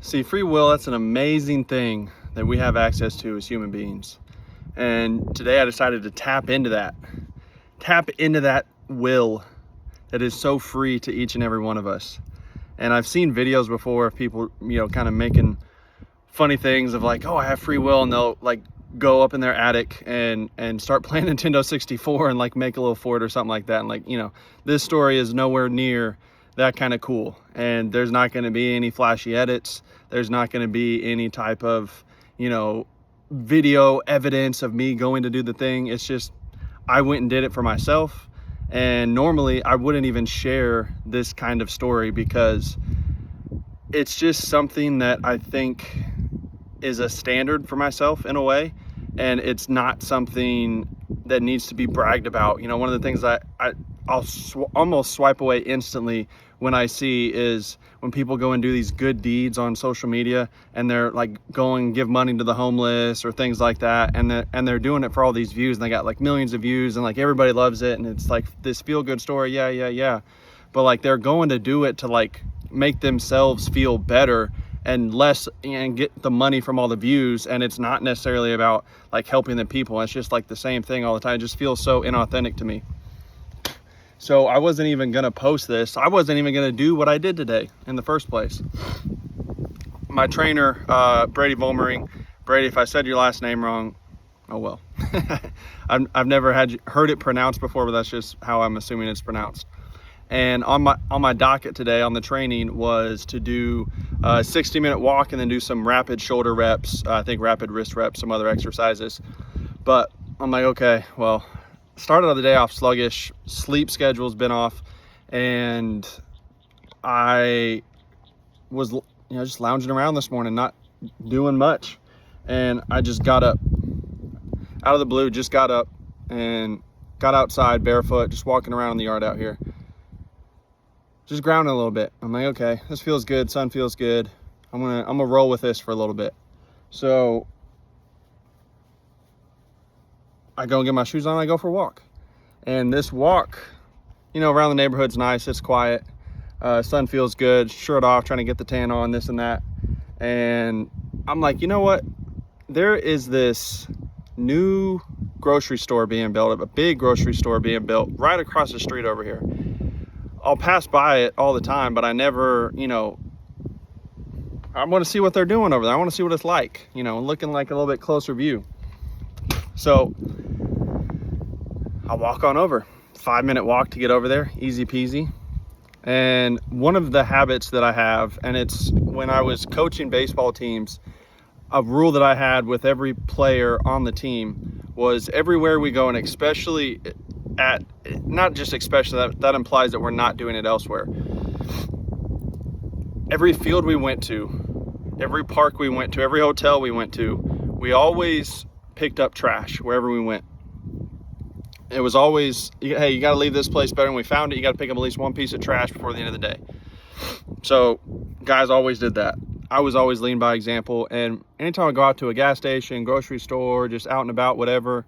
See, free will, that's an amazing thing that we have access to as human beings. And today I decided to tap into that will that is so free to each and every one of us. And I've seen videos before of people, kind of making funny things of like, oh, I have free will, and they'll like go up in their attic and start playing Nintendo 64 and like make a little fort or something like that. And like, this story is nowhere near that kind of cool. And there's not going to be any flashy edits. There's not going to be any type of, video evidence of me going to do the thing. It's just, I went and did it for myself. And normally I wouldn't even share this kind of story because it's just something that I think is a standard for myself in a way. And it's not something that needs to be bragged about. One of the things I'll almost swipe away instantly when I see is when people go and do these good deeds on social media and they're like going give money to the homeless or things like that, and they're doing it for all these views, and they got like millions of views and like everybody loves it, and it's like this feel-good story, yeah, but like they're going to do it to like make themselves feel better and less and get the money from all the views, and it's not necessarily about like helping the people. It's just like the same thing all the time. It just feels so inauthentic to me. So I wasn't even gonna post this. I wasn't even gonna do what I did today in the first place. My trainer, Brady Volmering. Brady, if I said your last name wrong, oh well. I've never heard it pronounced before, but that's just how I'm assuming it's pronounced. And on my docket today on the training was to do a 60-minute walk and then do some rapid shoulder reps, I think rapid wrist reps, some other exercises. But I'm like, okay, well, started the day off sluggish, sleep schedule's been off, and I was just lounging around this morning, not doing much. And I just got up out of the blue, just got up and got outside barefoot, just walking around in the yard out here, just grounding a little bit. I'm like, okay, this feels good, sun feels good. I'm gonna roll with this for a little bit. So I go and get my shoes on, I go for a walk. And this walk, around the neighborhood's nice, it's quiet, sun feels good, shirt off, trying to get the tan on, this and that. And I'm like, you know what? There is this new grocery store being built, a big grocery store being built right across the street over here. I'll pass by it all the time, but I never, I want to see what they're doing over there. I want to see what it's like, looking like a little bit closer view. So I walk on over, 5-minute walk to get over there, easy peasy. And one of the habits that I have, and it's when I was coaching baseball teams, a rule that I had with every player on the team was everywhere we go, and especially that implies that we're not doing it elsewhere. Every field we went to, every park we went to, every hotel we went to, we always picked up trash wherever we went. It was always, hey, you got to leave this place better than we found it. You got to pick up at least one piece of trash before the end of the day. So guys always did that. I was always leading by example. And anytime I go out to a gas station, grocery store, just out and about, whatever,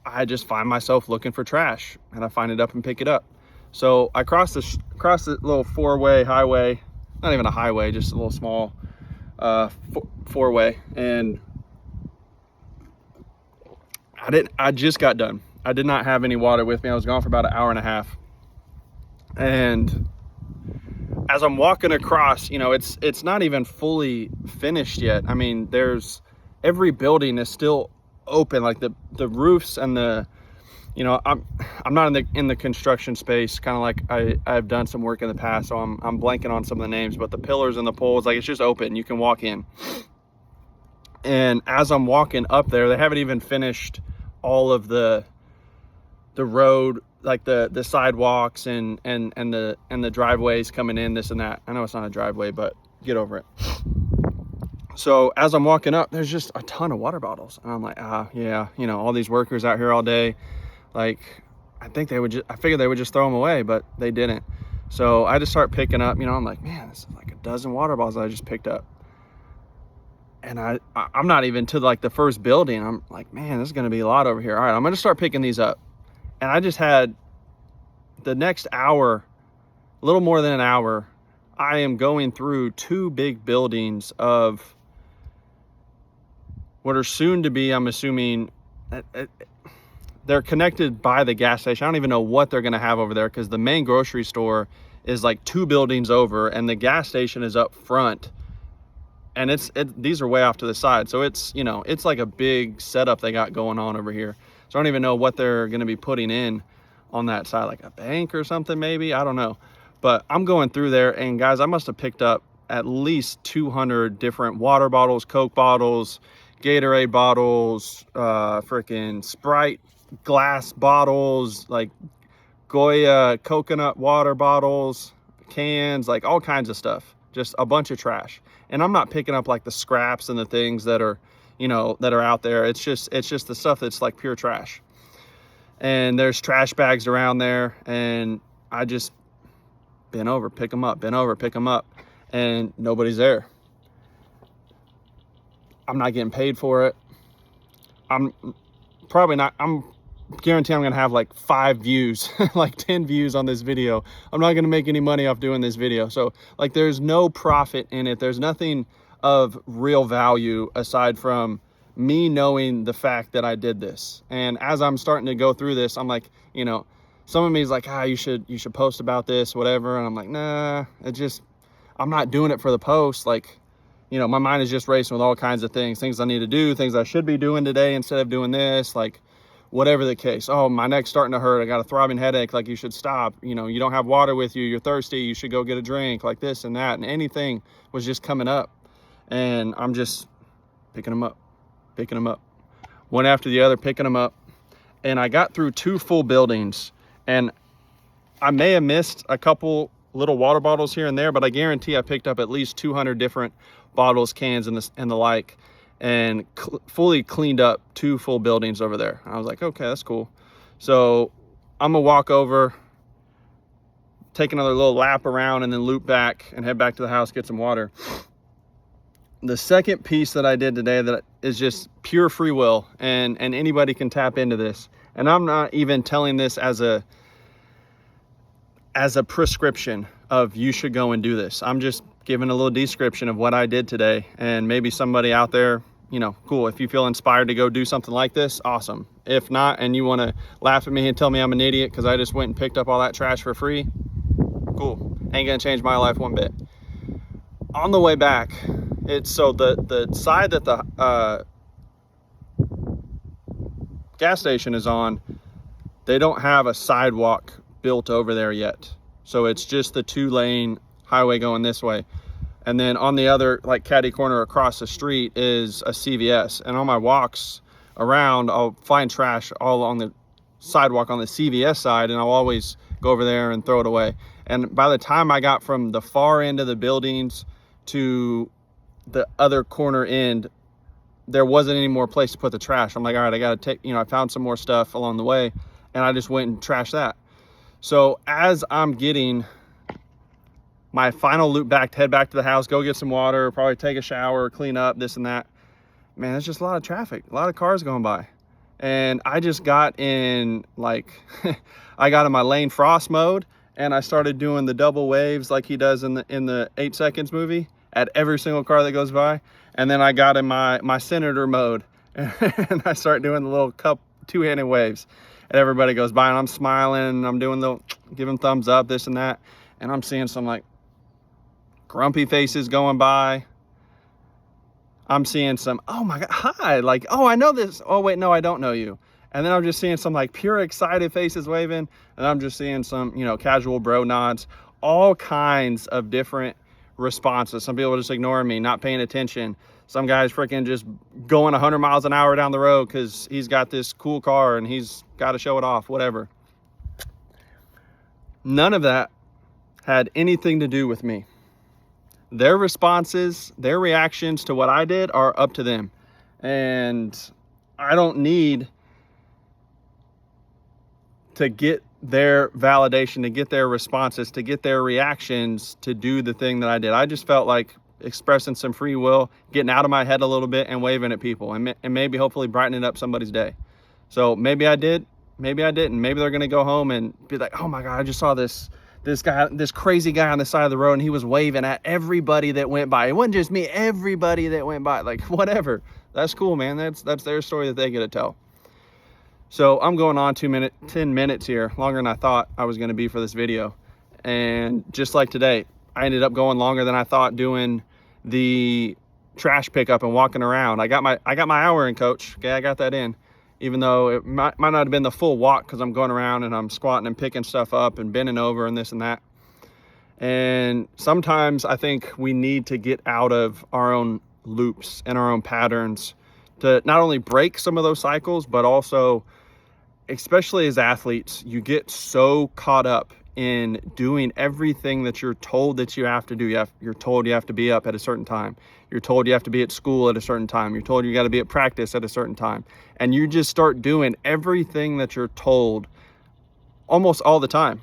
I just find myself looking for trash, and I find it up and pick it up. So I cross the little four-way highway, not even a highway, just a little small four-way, and I just got done. I did not have any water with me. I was gone for about an hour and a half. And as I'm walking across, it's not even fully finished yet. I mean, every building is still open, like the roofs and the, I'm not in the construction space, kind of like I've done some work in the past, so I'm blanking on some of the names, but the pillars and the poles, like it's just open. You can walk in. And as I'm walking up there, they haven't even finished all of the road, like the sidewalks and the driveways coming in, this and that. I know it's not a driveway, but get over it. So as I'm walking up, there's just a ton of water bottles, and I'm like, yeah, all these workers out here all day, like I figured they would just throw them away, but they didn't. So I just start picking up, I'm like, man, this is like a dozen water bottles I just picked up. And I'm not even to like the first building. I'm like, man, this is going to be a lot over here. All right, I'm going to start picking these up. And I just had the next hour, a little more than an hour I am going through two big buildings of what are soon to be, I'm assuming, they're connected by the gas station. I don't even know what they're going to have over there, because the main grocery store is like two buildings over and the gas station is up front, and these are way off to the side. So it's, you know, it's like a big setup they got going on over here. So I don't even know what they're going to be putting in on that side, like a bank or something maybe, I don't know. But I'm going through there, and guys, I must have picked up at least 200 different water bottles, Coke bottles, Gatorade bottles, freaking Sprite glass bottles, like Goya coconut water bottles, cans, like all kinds of stuff, just a bunch of trash. And I'm not picking up like the scraps and the things that are, you know, that are out there. It's just the stuff that's like pure trash. And there's trash bags around there, and I just bend over, pick them up, bend over, pick them up, and nobody's there. I'm not getting paid for it. I'm guaranteeing I'm gonna have like 5 views, like 10 views on this video. I'm not gonna make any money off doing this video. So like, there's no profit in it. There's nothing of real value aside from me knowing the fact that I did this. And as I'm starting to go through this, I'm like, you know, some of me is like, you should post about this, whatever. And I'm like, nah, I'm not doing it for the post. Like, you know, my mind is just racing with all kinds of things I need to do, things I should be doing today instead of doing this, like whatever the case. Oh, my neck's starting to hurt. I got a throbbing headache. Like, you should stop. You know, you don't have water with you. You're thirsty. You should go get a drink, like this and that. And anything was just coming up. And I'm just picking them up, one after the other, picking them up. And I got through 2 full buildings, and I may have missed a couple little water bottles here and there, but I guarantee I picked up at least 200 different bottles, cans, and the like, and fully cleaned up 2 full buildings over there. I was like, okay, that's cool. So I'm gonna walk over, take another little lap around, and then loop back and head back to the house, get some water. The second piece that I did today that is just pure free will, and anybody can tap into this. And I'm not even telling this as a prescription of you should go and do this. I'm just giving a little description of what I did today, and maybe somebody out there, you know, cool. If you feel inspired to go do something like this, awesome. If not, and you want to laugh at me and tell me I'm an idiot because I just went and picked up all that trash for free, cool. Ain't gonna change my life one bit. On the way back, it's so the side that the gas station is on, they don't have a sidewalk built over there yet. So it's just the 2-lane highway going this way. And then on the other, like, catty corner across the street is a CVS. And on my walks around, I'll find trash all on the sidewalk on the CVS side, and I'll always go over there and throw it away. And by the time I got from the far end of the buildings to the other corner end, there wasn't any more place to put the trash. I'm like, all right, I gotta take, you know, I found some more stuff along the way, and I just went and trashed that. So as I'm getting my final loop back to head back to the house, go get some water, probably take a shower, clean up, this and that, man, there's just a lot of traffic, a lot of cars going by. And I just got in, like, I got in my Lane Frost mode, and I started doing the double waves like he does in the 8 Seconds movie at every single car that goes by. And then I got in my Senator mode, and I start doing the little cup 2-handed waves. And everybody goes by, and I'm smiling, and I'm doing the giving thumbs up, this and that. And I'm seeing some like grumpy faces going by. I'm seeing some, oh my God, hi, like, oh, I know this. Oh, wait, no, I don't know you. And then I'm just seeing some like pure excited faces waving. And I'm just seeing some, you know, casual bro nods, all kinds of different responses. Some people just ignoring me, not paying attention. Some guys freaking just going 100 miles an hour down the road because he's got this cool car and he's got to show it off, whatever. None of that had anything to do with me. Their responses, their reactions to what I did are up to them. And I don't need to get their validation, to get their responses, to get their reactions to do the thing that I did. I just felt like expressing some free will, getting out of my head a little bit and waving at people, and maybe hopefully brightening up somebody's day. So maybe I did, maybe I didn't. Maybe they're gonna go home and be like, oh my God, I just saw this this crazy guy on the side of the road, and he was waving at everybody that went by. It wasn't just me, everybody that went by. Like, whatever. That's cool, man. That's their story that they get to tell. So I'm going on 10 minutes here, longer than I thought I was going to be for this video. And just like today, I ended up going longer than I thought doing the trash pickup and walking around. I got my hour in, coach. Okay, I got that in, even though it might not have been the full walk, because I'm going around and I'm squatting and picking stuff up and bending over and this and that. And sometimes I think we need to get out of our own loops and our own patterns to not only break some of those cycles, but also, especially as athletes, you get so caught up in doing everything that you're told that you have to do. You're told you have to be up at a certain time. You're told you have to be at school at a certain time. You're told you got to be at practice at a certain time. And you just start doing everything that you're told almost all the time.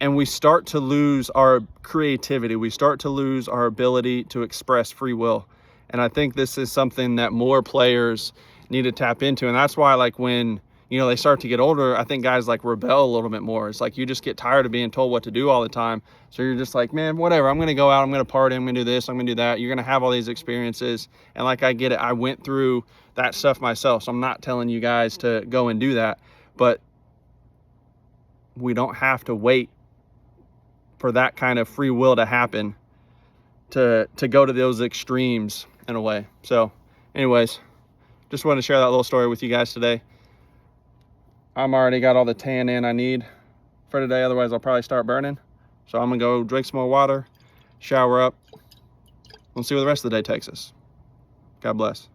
And we start to lose our creativity. We start to lose our ability to express free will. And I think this is something that more players need to tap into. And that's why, like, when they start to get older, I think guys like rebel a little bit more. It's like you just get tired of being told what to do all the time. So you're just like, man, whatever. I'm going to go out. I'm going to party. I'm going to do this. I'm going to do that. You're going to have all these experiences. And like, I get it. I went through that stuff myself. So I'm not telling you guys to go and do that. But we don't have to wait for that kind of free will to happen to go to those extremes in a way. So anyways, just wanted to share that little story with you guys today. I'm already got all the tan in I need for today. Otherwise, I'll probably start burning. So I'm going to go drink some more water, shower up. We'll see where the rest of the day takes us. God bless.